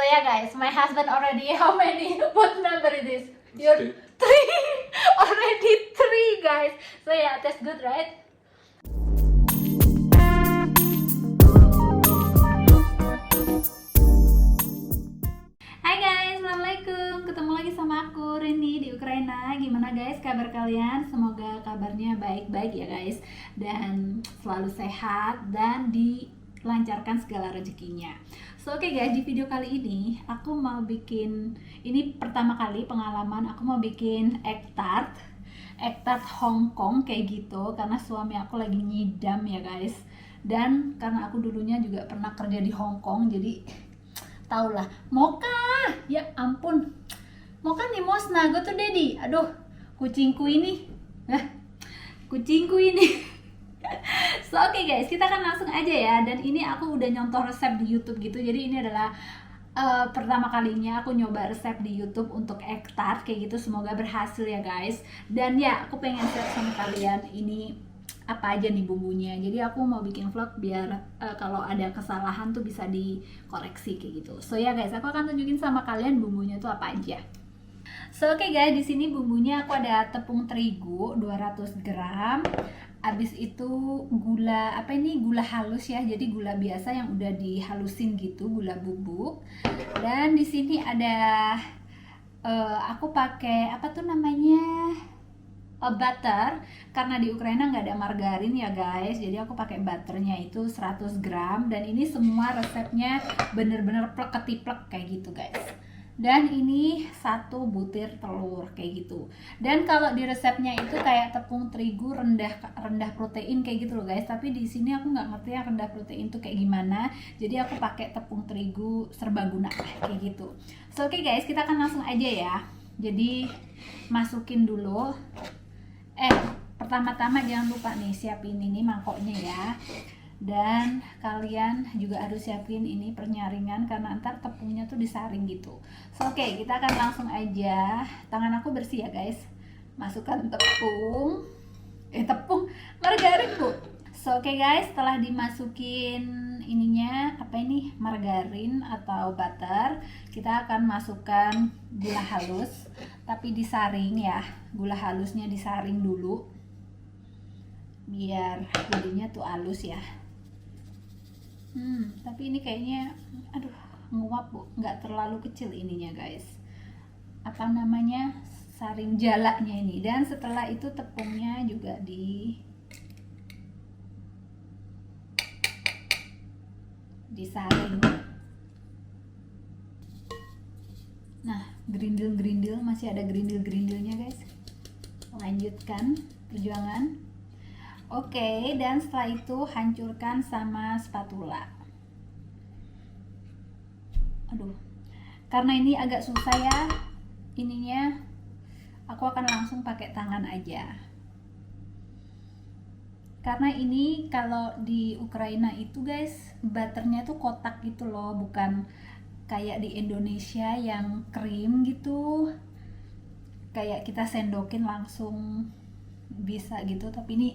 So yeah guys, my husband already, how many, what number it is? You're Three. three. Already three guys. So yeah, that's good, right? Hai guys, assalamualaikum. Ketemu lagi sama aku Rini di Ukraina. Gimana guys kabar kalian? Semoga kabarnya baik-baik ya guys, dan selalu sehat dan dilancarkan segala rezekinya. So oke guys, di video kali ini aku mau bikin, ini pertama kali pengalaman aku mau bikin egg tart Hong Kong kayak gitu, karena suami aku lagi nyidam ya guys. Dan karena aku dulunya juga pernah kerja di Hong Kong, jadi tau lah. Moka, ya ampun, Moka nih Mosna, go to daddy. Aduh, kucingku ini, kucingku ini. So oke guys, kita akan langsung aja ya. Dan ini aku udah nyontoh resep di YouTube gitu. Jadi ini adalah pertama kalinya aku nyoba resep di YouTube untuk egg tart kayak gitu. Semoga berhasil ya guys. Dan ya, aku pengen share sama kalian ini apa aja nih bumbunya. Jadi aku mau bikin vlog biar kalau ada kesalahan tuh bisa dikoreksi kayak gitu. So ya guys, aku akan tunjukin sama kalian bumbunya tuh apa aja. So oke guys, di sini bumbunya aku ada tepung terigu 200 gram. Abis itu gula, apa ini, gula halus ya. Jadi gula biasa yang udah dihalusin gitu, gula bubuk. Dan di sini ada aku pakai apa tuh namanya? Butter, karena di Ukraina nggak ada margarin ya guys, jadi aku pakai butternya itu 100 gram. Dan ini semua resepnya bener-bener plek-ketiplek kayak gitu guys. Dan ini 1 butir telur kayak gitu. Dan kalau di resepnya itu kayak tepung terigu rendah protein kayak gitu loh guys, tapi di sini aku nggak ngerti ya rendah protein tuh kayak gimana, jadi aku pakai tepung terigu serbaguna kayak gitu. So oke guys, kita akan langsung aja ya. Jadi masukin dulu. Pertama-tama jangan lupa nih siapin ini mangkoknya ya. Dan kalian juga harus siapin ini penyaringan, karena ntar tepungnya tuh disaring gitu. So oke, kita akan langsung aja. Tangan aku bersih ya guys. Masukkan tepung margarin bu. So oke guys, setelah dimasukin ininya, apa ini, margarin atau butter, kita akan masukkan gula halus, tapi disaring ya. Gula halusnya disaring dulu biar jadinya tuh halus ya. Tapi ini kayaknya aduh nguap bu, nggak terlalu kecil ininya guys, apa namanya, saring jalanya ini. Dan setelah itu tepungnya juga disaring. Nah, gerindil masih ada gerindilnya guys. Lanjutkan perjuangan. Oke, dan setelah itu hancurkan sama spatula. Aduh, karena ini agak susah ya ininya, aku akan langsung pakai tangan aja. Karena ini kalau di Ukraina itu guys, butternya tuh kotak gitu loh, bukan kayak di Indonesia yang krim gitu, kayak kita sendokin langsung bisa gitu. Tapi ini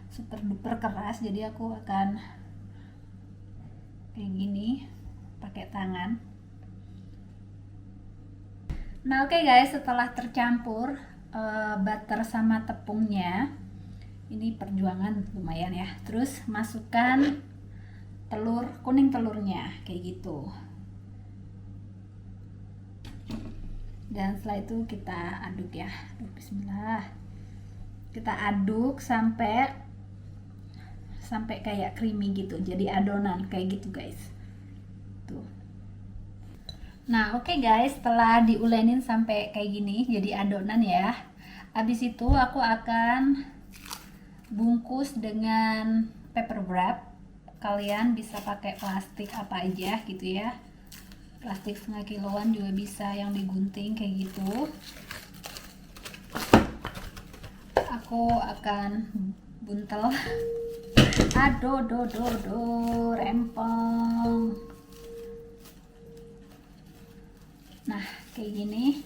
super duper keras, jadi aku akan kayak gini pakai tangan. Nah oke guys, setelah tercampur butter sama tepungnya, ini perjuangan lumayan ya. Terus masukkan kuning telurnya kayak gitu. Dan setelah itu kita aduk ya. Bismillah. Kita aduk sampai kayak creamy gitu, jadi adonan kayak gitu guys. Tuh. Nah oke guys, setelah diulenin sampai kayak gini jadi adonan ya. Habis itu aku akan bungkus dengan paper wrap. Kalian bisa pakai plastik apa aja gitu ya, plastik 1/2 kiloan juga bisa, yang digunting kayak gitu. Aku akan buntel. Aduh, rempong. Nah, kayak gini.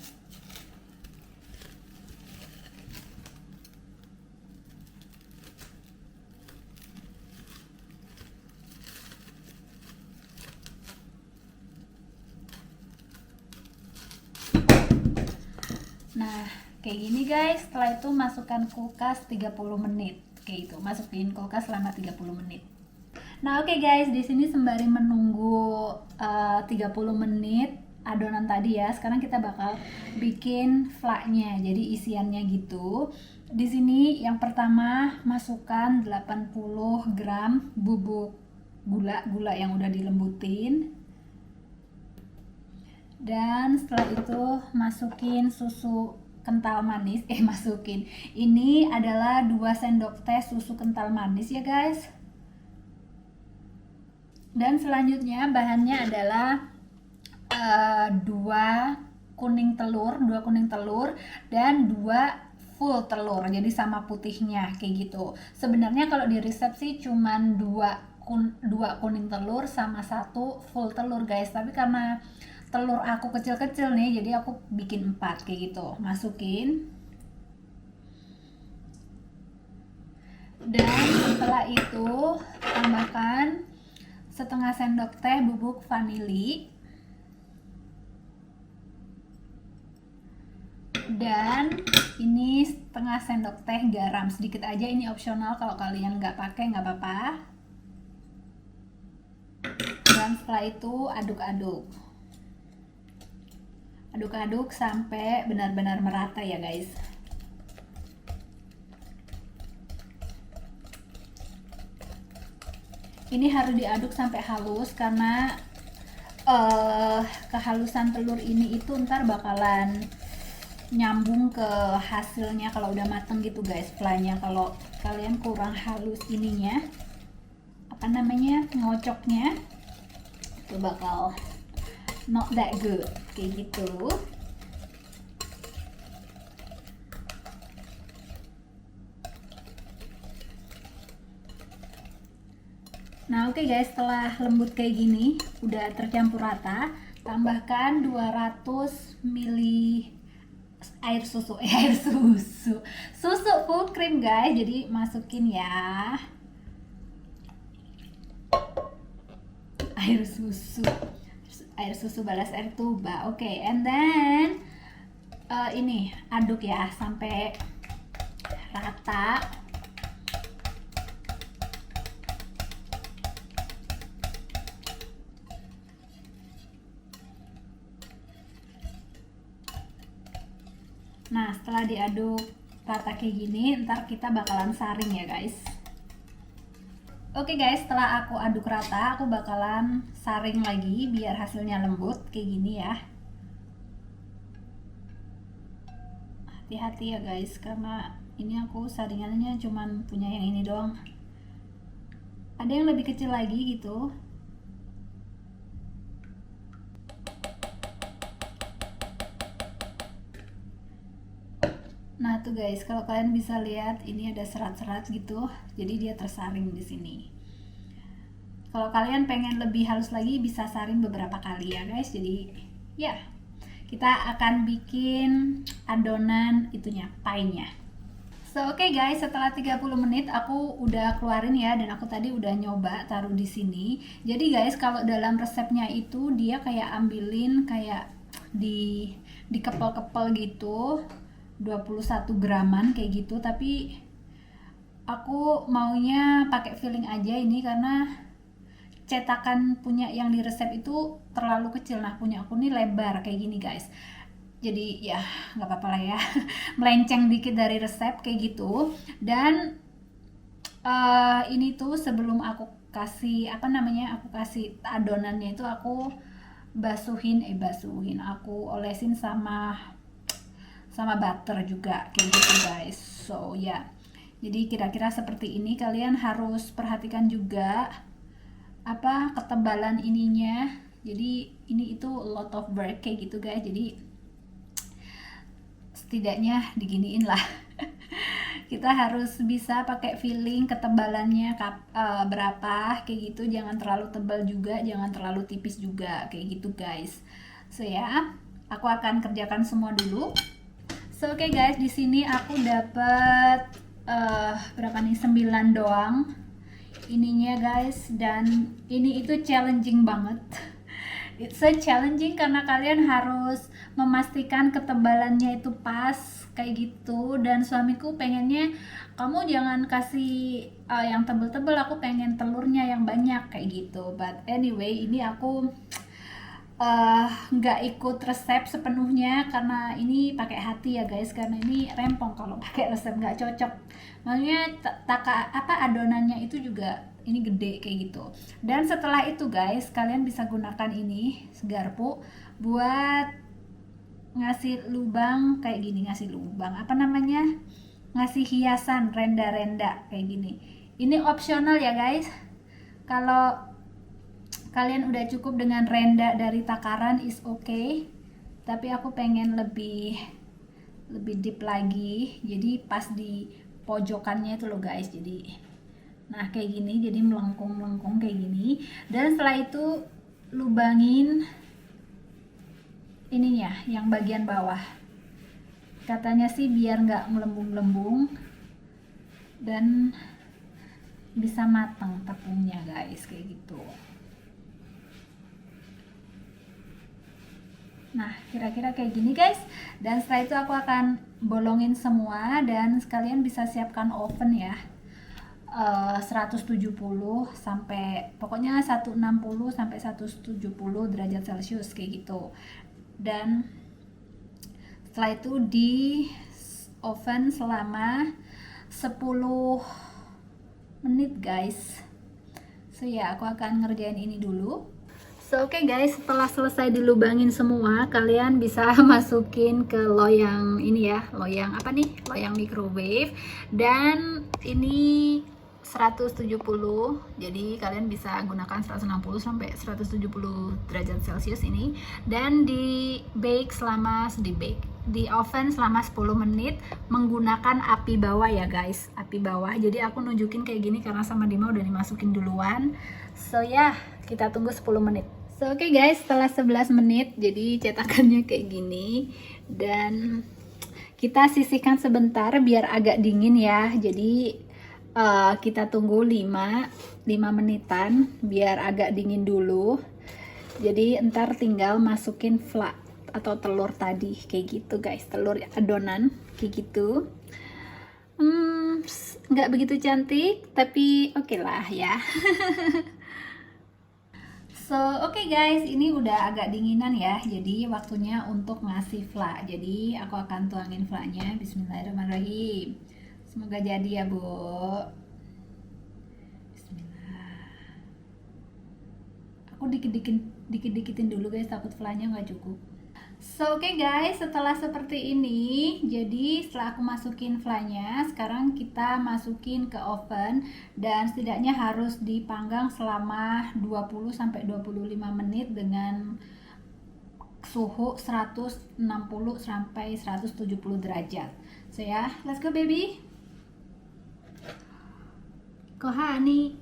Nah, kayak gini guys. Setelah itu masukkan kulkas 30 menit. Kayak itu, masukin kulkas selama 30 menit. Nah, oke guys, di sini sembari menunggu 30 menit adonan tadi ya. Sekarang kita bakal bikin flaknya. Jadi isiannya gitu. Di sini yang pertama masukkan 80 gram bubuk gula yang udah dilembutin. Dan setelah itu masukin susu kental manis. Masukin. Ini adalah 2 sendok teh susu kental manis ya guys. Dan selanjutnya bahannya adalah 2 kuning telur dan 2 full telur, jadi sama putihnya kayak gitu. Sebenarnya kalau di resep sih cuman 2 kuning telur sama 1 full telur guys, tapi karena telur aku kecil-kecil nih, jadi aku bikin 4 kayak gitu. Masukin. Dan setelah itu tambahkan setengah sendok teh bubuk vanili dan ini setengah sendok teh garam, sedikit aja, ini opsional, kalau kalian nggak pakai nggak apa-apa. Dan setelah itu aduk-aduk sampai benar-benar merata ya guys. Ini harus diaduk sampai halus karena kehalusan telur ini itu ntar bakalan nyambung ke hasilnya kalau udah mateng gitu guys, flanya. Kalau kalian kurang halus ininya, apa namanya, ngocoknya, itu bakal not that good kayak gitu. Nah, oke guys, setelah lembut kayak gini, udah tercampur rata, tambahkan 200 ml air susu full cream guys. Jadi masukin ya air susu balas air tuba. Oke, and then ini aduk ya sampai rata. Nah, setelah diaduk rata kayak gini, ntar kita bakalan saring ya guys. Oke guys, setelah aku aduk rata, aku bakalan saring lagi biar hasilnya lembut kayak gini ya. Hati-hati ya guys, karena ini aku saringannya cuman punya yang ini doang. Ada yang lebih kecil lagi gitu. Nah tuh guys, kalau kalian bisa lihat ini ada serat-serat gitu, jadi dia tersaring di sini. Kalau kalian pengen lebih halus lagi bisa saring beberapa kali ya guys. Jadi ya, kita akan bikin adonan itunya, pie-nya. So oke guys, setelah 30 menit aku udah keluarin ya, dan aku tadi udah nyoba taruh di sini. Jadi guys, kalau dalam resepnya itu dia kayak ambilin kayak dikepel-kepel gitu, 21 graman kayak gitu, tapi aku maunya pakai filling aja ini karena cetakan punya yang di resep itu terlalu kecil. Nah, punya aku nih lebar kayak gini guys, jadi ya nggak apa-apa lah ya melenceng dikit dari resep kayak gitu. Dan ini tuh sebelum aku kasih aku kasih adonannya itu aku basuhin aku olesin sama butter juga kayak gitu guys. So ya, jadi kira-kira seperti ini. Kalian harus perhatikan juga apa ketebalan ininya. Jadi ini itu a lot of work kayak gitu guys, jadi setidaknya diginiin lah kita harus bisa pakai feeling ketebalannya berapa kayak gitu, jangan terlalu tebal juga, jangan terlalu tipis juga kayak gitu guys. So ya, aku akan kerjakan semua dulu. So oke guys, di sini aku dapat berapa nih, 9 doang ininya guys, dan ini itu challenging banget It's so challenging karena kalian harus memastikan ketebalannya itu pas kayak gitu, dan suamiku pengennya kamu jangan kasih yang tebel-tebel, aku pengen telurnya yang banyak kayak gitu. But anyway, ini aku nggak ikut resep sepenuhnya karena ini pakai hati ya guys, karena ini rempong kalau pakai resep nggak cocok. Maksudnya adonannya itu juga ini gede kayak gitu. Dan setelah itu guys, kalian bisa gunakan ini garpu buat ngasih lubang kayak gini, ngasih lubang apa namanya, ngasih hiasan renda-renda kayak gini. Ini opsional ya guys, kalau kalian udah cukup dengan renda dari takaran is okay, tapi aku pengen lebih deep lagi, jadi pas di pojokannya itu loh guys. Jadi nah kayak gini, jadi melengkung kayak gini. Dan setelah itu lubangin ininya yang bagian bawah, katanya sih biar nggak melembung-lembung dan bisa matang tepungnya guys, kayak gitu. Nah kira-kira kayak gini guys. Dan setelah itu aku akan bolongin semua, dan sekalian bisa siapkan oven ya, 170 sampai pokoknya 160 sampai 170 derajat celcius kayak gitu. Dan setelah itu di oven selama 10 menit guys. So ya, aku akan ngerjain ini dulu. So oke guys, setelah selesai dilubangin semua, kalian bisa masukin ke loyang ini ya, loyang apa nih, loyang microwave. Dan ini 170, jadi kalian bisa gunakan 160 sampai 170 derajat celcius ini. Dan di oven selama 10 menit menggunakan api bawah ya guys, api bawah. Jadi aku nunjukin kayak gini karena sama Dima udah dimasukin duluan. So ya, kita tunggu 10 menit. So oke guys, setelah 11 menit jadi cetakannya kayak gini, dan kita sisihkan sebentar biar agak dingin ya. Jadi kita tunggu 5 menitan biar agak dingin dulu. Jadi ntar tinggal masukin fla atau telur tadi kayak gitu guys, telur adonan kayak gitu. Nggak begitu cantik tapi oke lah ya. So oke guys, ini udah agak dinginan ya, jadi waktunya untuk ngasih fla. Jadi aku akan tuangin flanya. Bismillahirrahmanirrahim. Semoga jadi ya bu. Bismillah. Aku dikit-dikitin dulu guys, takut flanya nggak cukup. So oke guys, setelah seperti ini, jadi setelah aku masukin flanya, sekarang kita masukin ke oven, dan setidaknya harus dipanggang selama 20 sampai 25 menit dengan suhu 160 sampai 170 derajat. So ya, let's go baby. Kohani,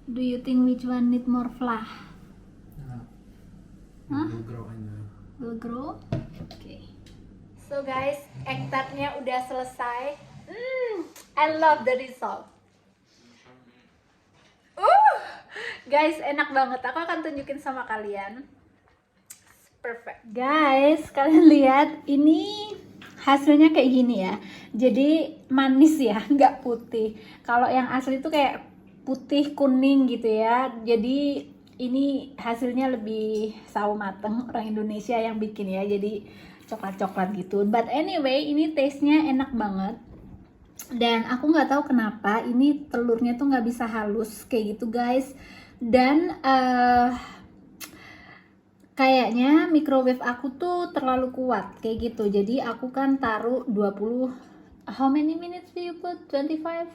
do you think which one need more flour? Will grow. Okay. So guys, egg tartnya udah selesai. I love the result. Guys, enak banget. Aku akan tunjukin sama kalian. Perfect. Guys, kalian lihat ini hasilnya kayak gini ya. Jadi manis ya, nggak putih. Kalau yang asli itu kayak putih kuning gitu ya. Jadi ini hasilnya lebih sawo mateng, orang Indonesia yang bikin ya, jadi coklat-coklat gitu. But anyway, ini taste-nya enak banget. Dan aku nggak tahu kenapa ini telurnya tuh nggak bisa halus kayak gitu guys. Dan kayaknya microwave aku tuh terlalu kuat kayak gitu. Jadi aku kan taruh 20. How many minutes do you put? 25?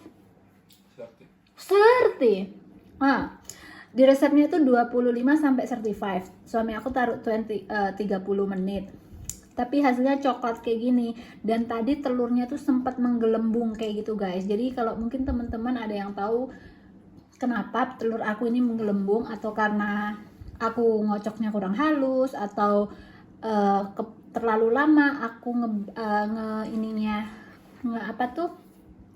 30. Nah, di resepnya itu 25 sampai 35. Suami aku taruh 30 menit. Tapi hasilnya coklat kayak gini. Dan tadi telurnya tuh sempat menggelembung kayak gitu guys. Jadi kalau mungkin teman-teman ada yang tahu kenapa telur aku ini menggelembung, atau karena aku ngocoknya kurang halus, atau terlalu lama aku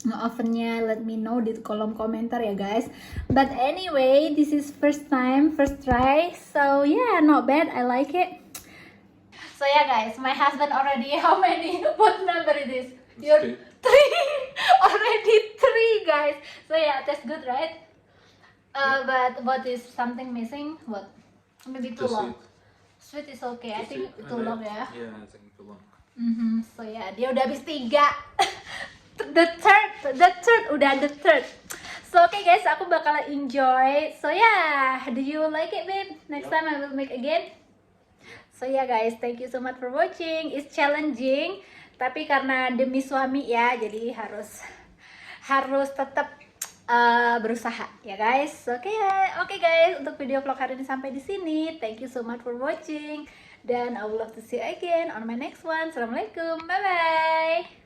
ovennya, let me know di kolom komentar ya guys. But anyway, this is first time, first try, so yeah, not bad, I like it. So yeah guys, my husband already, how many, what number it is? You're three. Already three guys. So yeah, that's good, right? But what is something missing? What? Maybe too long. Sweet is okay, I think too long ya. Yeah, I think too long. So ya, dia udah habis 3. the third udah the third. So okay guys, aku bakalan enjoy. So yeah, do you like it, babe? Next time I will make again. So yeah guys, thank you so much for watching. It's challenging, tapi karena demi suami ya, jadi harus tetap berusaha ya guys. Oke guys, untuk video vlog hari ini sampai di sini. Thank you so much for watching, dan I would love to see you again on my next one. Assalamualaikum, bye bye.